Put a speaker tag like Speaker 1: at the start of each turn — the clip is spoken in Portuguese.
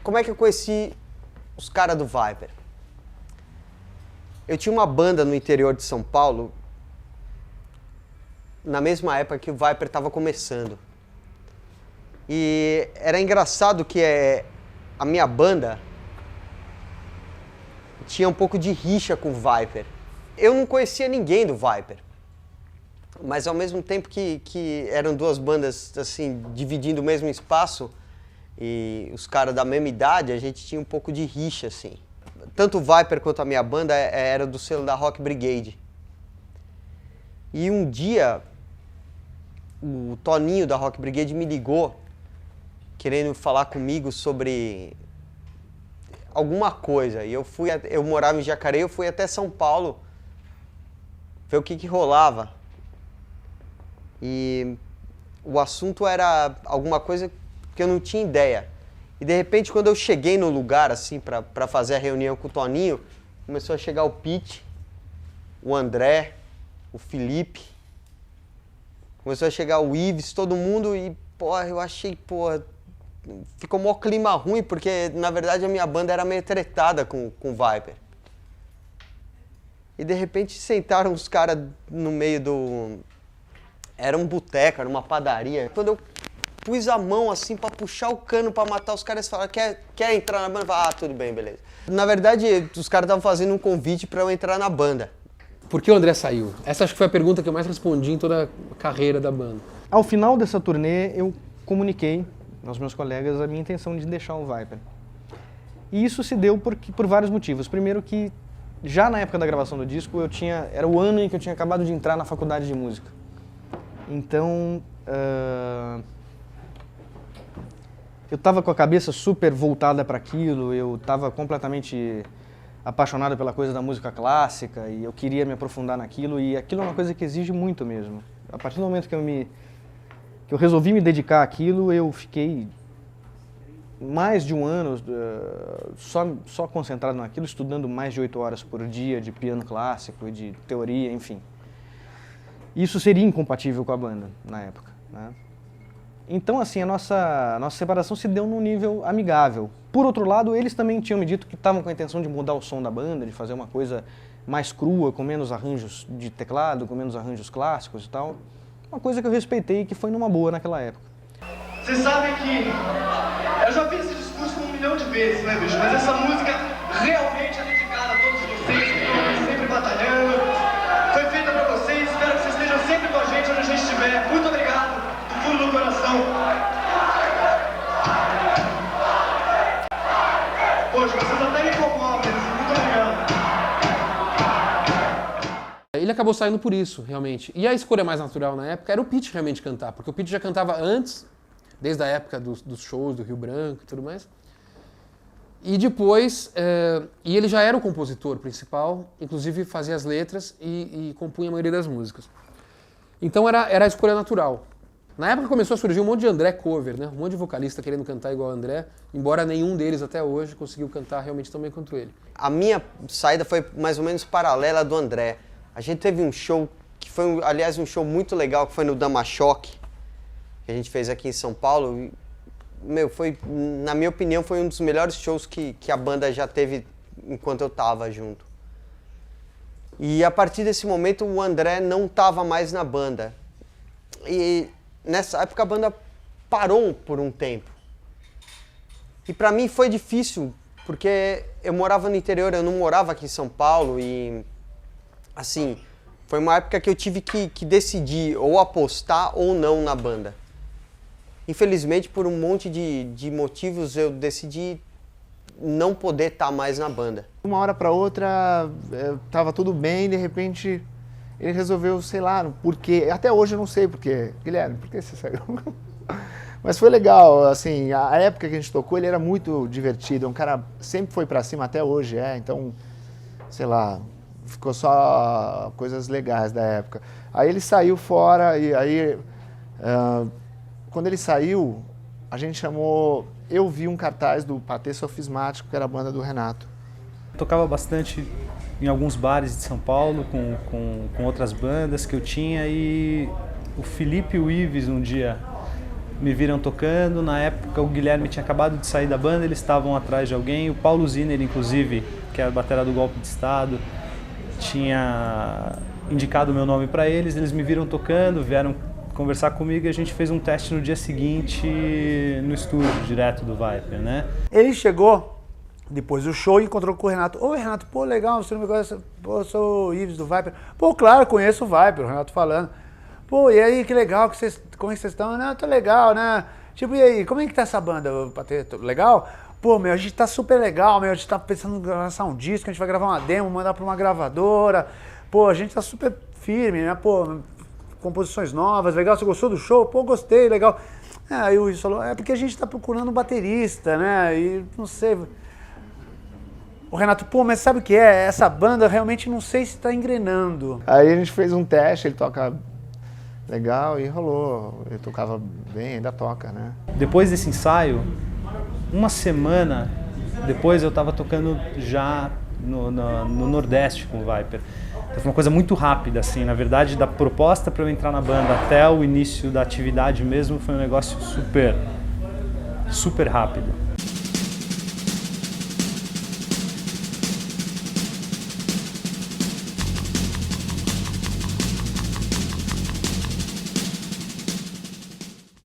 Speaker 1: como é que eu conheci os caras do Viper? Eu tinha uma banda no interior de São Paulo, na mesma época que o Viper estava começando. E era engraçado que a minha banda tinha um pouco de rixa com o Viper. Eu não conhecia ninguém do Viper, mas ao mesmo tempo que eram duas bandas assim, dividindo o mesmo espaço, e os caras da mesma idade, a gente tinha um pouco de rixa, assim. Tanto o Viper quanto a minha banda era do selo da Rock Brigade. E um dia, o Toninho da Rock Brigade me ligou, querendo falar comigo sobre alguma coisa. E eu morava em Jacareí, eu fui até São Paulo ver o que rolava. E o assunto era alguma coisa que eu não tinha ideia. E de repente, quando eu cheguei no lugar, assim, pra fazer a reunião com o Toninho, começou a chegar o Pete, o André, o Felipe, começou a chegar o Ives, todo mundo, e, porra, eu achei, porra, ficou mó clima ruim, porque, na verdade, a minha banda era meio tretada com o Viper. E, de repente, sentaram os caras no meio do... Era um boteco, era uma padaria. Quando eu pus a mão assim pra puxar o cano pra matar os caras, falaram, quer entrar na banda? Eu falei, tudo bem, beleza. Na verdade, os caras estavam fazendo um convite pra eu entrar na banda.
Speaker 2: Por que o André saiu? Essa acho que foi a pergunta que eu mais respondi em toda a carreira da banda.
Speaker 3: Ao final dessa turnê, eu comuniquei aos meus colegas a minha intenção de deixar o Viper. E isso se deu por vários motivos. Primeiro que, já na época da gravação do disco, era o ano em que eu tinha acabado de entrar na faculdade de música. Então, eu estava com a cabeça super voltada para aquilo, eu estava completamente apaixonado pela coisa da música clássica e eu queria me aprofundar naquilo, e aquilo é uma coisa que exige muito mesmo. A partir do momento que eu resolvi me dedicar àquilo, eu fiquei mais de um ano só concentrado naquilo, estudando mais de 8 horas por dia de piano clássico e de teoria, enfim. Isso seria incompatível com a banda na época, né? Então, assim, a nossa separação se deu num nível amigável. Por outro lado, eles também tinham me dito que estavam com a intenção de mudar o som da banda, de fazer uma coisa mais crua, com menos arranjos de teclado, com menos arranjos clássicos e tal. Uma coisa que eu respeitei e que foi numa boa naquela época.
Speaker 4: Vocês sabem que eu já fiz esse discurso 1 milhão de vezes, né, bicho? Mas essa música realmente é dedicada a todos vocês que estão sempre batalhando. Foi feita pra vocês, espero que vocês estejam sempre com a gente onde a gente estiver. Muito obrigado, do fundo do coração. Poxa, vocês até me comovem, muito obrigado.
Speaker 2: Ele acabou saindo por isso, realmente. E a escolha mais natural na época era o Pete realmente cantar, porque o Pete já cantava antes, desde a época dos shows do Rio Branco e tudo mais. E depois, e ele já era o compositor principal, inclusive fazia as letras e compunha a maioria das músicas. Então era a escolha natural. Na época começou a surgir um monte de André cover, né? Um monte de vocalista querendo cantar igual o André, embora nenhum deles até hoje conseguiu cantar realmente tão bem quanto ele.
Speaker 1: A minha saída foi mais ou menos paralela do André. A gente teve um show, que foi, aliás, um show muito legal, que foi no Dama Choque, que a gente fez aqui em São Paulo. E, na minha opinião, foi um dos melhores shows que a banda já teve enquanto eu tava junto. E a partir desse momento, o André não tava mais na banda. E nessa época a banda parou por um tempo. E pra mim foi difícil, porque eu morava no interior, eu não morava aqui em São Paulo e, assim, foi uma época que eu tive que decidir ou apostar ou não na banda. Infelizmente, por um monte de motivos, eu decidi não poder estar mais na banda.
Speaker 5: Uma hora para outra, tava tudo bem, de repente ele resolveu, sei lá, por quê. Até hoje eu não sei por quê. Guilherme, por que você saiu? Mas foi legal, assim, a época que a gente tocou, ele era muito divertido, um cara sempre foi para cima, até hoje então, sei lá, ficou só coisas legais da época. Aí ele saiu fora e aí... quando ele saiu, a gente chamou... Eu vi um cartaz do Patê Sofismático, que era a banda do Renato.
Speaker 6: Tocava bastante em alguns bares de São Paulo, com outras bandas que eu tinha, e o Felipe e o Ives um dia me viram tocando. Na época o Guilherme tinha acabado de sair da banda, eles estavam atrás de alguém. O Paulo Zinner, inclusive, que era a batera do Golpe de Estado, tinha indicado o meu nome para eles. Eles me viram tocando, vieram conversar comigo e a gente fez um teste no dia seguinte no estúdio, direto do Viper, né?
Speaker 7: Ele chegou depois do show e encontrou com o Renato. Ô Renato, pô, legal, você não me conhece? Pô, eu sou o Ives do Viper. Pô, claro, conheço o Viper, o Renato falando. Pô, e aí, que legal, como é que vocês estão? Não, tô legal, né? Tipo, e aí, como é que tá essa banda, Pateto? Legal? Pô, meu, a gente tá super legal, meu, a gente tá pensando em lançar um disco, a gente vai gravar uma demo, mandar pra uma gravadora. Pô, a gente tá super firme, né? Pô, composições novas, legal, você gostou do show? Pô, gostei, legal. Aí o Ives falou, é porque a gente tá procurando um baterista, né? E não sei... O Renato, pô, mas sabe o que é? Essa banda realmente não sei se tá engrenando.
Speaker 5: Aí a gente fez um teste, ele toca legal e rolou. Ele tocava bem, ainda toca, né?
Speaker 6: Depois desse ensaio, uma semana depois eu estava tocando já no Nordeste com o Viper. Então foi uma coisa muito rápida, assim. Na verdade, da proposta para eu entrar na banda até o início da atividade mesmo, foi um negócio super rápido.